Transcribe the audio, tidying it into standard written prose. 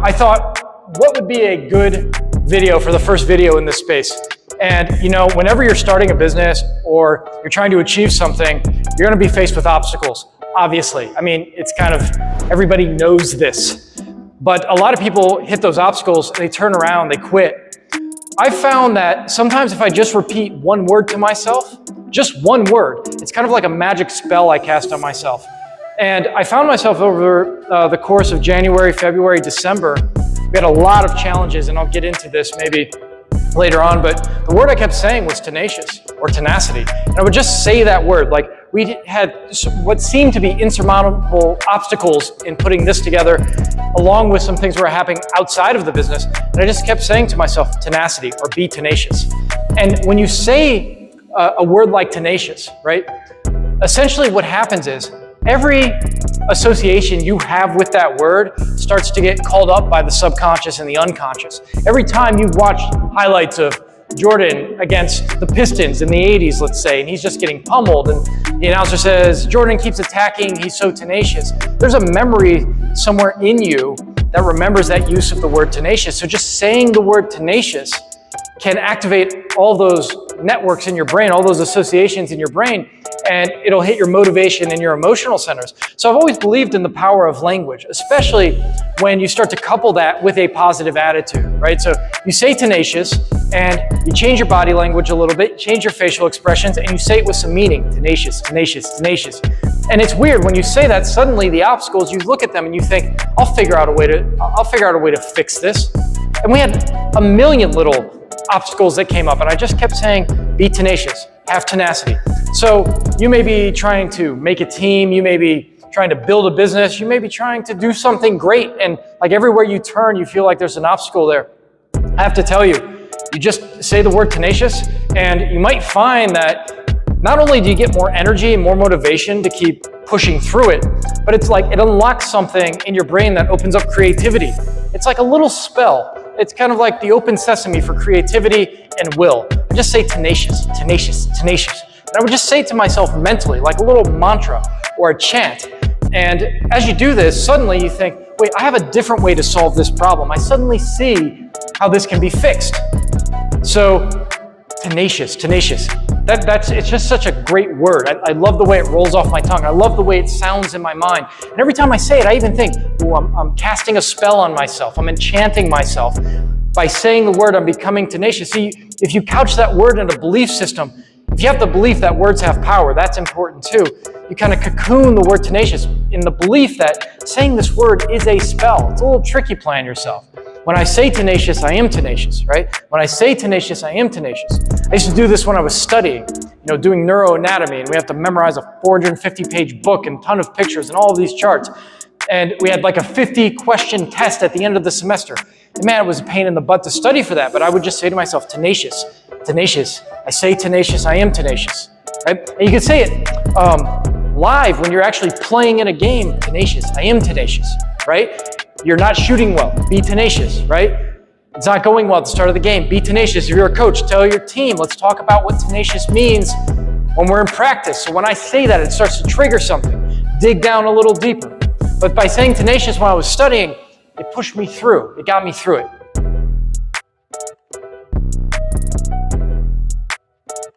I thought, what would be a good video for the first video in this space? And you know, whenever you're starting a business or you're trying to achieve something, you're gonna be faced with obstacles, obviously. I mean, it's kind of, everybody knows this. But a lot of people hit those obstacles, they turn around, they quit. I found that sometimes if I just repeat one word to myself, just one word, it's kind of like a magic spell I cast on myself. And I found myself over the course of January, February, December, we had a lot of challenges, and I'll get into this maybe later on, but the word I kept saying was tenacious or tenacity. And I would just say that word, like we had what seemed to be insurmountable obstacles in putting this together, along with some things that were happening outside of the business. And I just kept saying to myself, tenacity or be tenacious. And when you say a word like tenacious, right? Essentially what happens is every association you have with that word starts to get called up by the subconscious and the unconscious. Every time you watch highlights of Jordan against the Pistons in the 80s, let's say, and he's just getting pummeled, and the announcer says, Jordan keeps attacking, he's so tenacious. There's a memory somewhere in you that remembers that use of the word tenacious. So just saying the word tenacious can activate all those networks in your brain, all those associations in your brain, and it'll hit your motivation and your emotional centers. So I've always believed in the power of language, especially when you start to couple that with a positive attitude, right? So you say tenacious and you change your body language a little bit, change your facial expressions, and you say it with some meaning, tenacious, tenacious, tenacious. And it's weird, when you say that, suddenly the obstacles, you look at them and you think, I'll figure out a way to fix this. And we had a million little obstacles that came up, and I just kept saying, be tenacious, have tenacity. So you may be trying to make a team, you may be trying to build a business, you may be trying to do something great, and like everywhere you turn, you feel like there's an obstacle there. I have to tell you, you just say the word tenacious, and you might find that not only do you get more energy and more motivation to keep pushing through it, but it's like it unlocks something in your brain that opens up creativity. It's like a little spell. It's kind of like the open sesame for creativity and will. I just say tenacious, tenacious, tenacious. And I would just say it to myself mentally, like a little mantra or a chant. And as you do this, suddenly you think, wait, I have a different way to solve this problem. I suddenly see how this can be fixed. So tenacious, tenacious. It's just such a great word. I love the way it rolls off my tongue. I love the way it sounds in my mind. And every time I say it, I even think, oh, I'm casting a spell on myself. I'm enchanting myself. By saying the word, I'm becoming tenacious. See, if you couch that word in a belief system, if you have the belief that words have power, that's important too. You kind of cocoon the word tenacious in the belief that saying this word is a spell. It's a little tricky playing yourself. When I say tenacious, I am tenacious, right? When I say tenacious, I am tenacious. I used to do this when I was studying, doing neuroanatomy, and we have to memorize a 450-page book and a ton of pictures and all of these charts. And we had like a 50-question test at the end of the semester. And man, it was a pain in the butt to study for that, but I would just say to myself, tenacious, tenacious. I say tenacious, I am tenacious, right? And you can say it live when you're actually playing in a game, tenacious, I am tenacious, right? You're not shooting well, be tenacious, right? It's not going well at the start of the game, be tenacious. If you're a coach, tell your team, let's talk about what tenacious means when we're in practice. So when I say that, it starts to trigger something, dig down a little deeper. But by saying tenacious when I was studying, it pushed me through, it got me through it.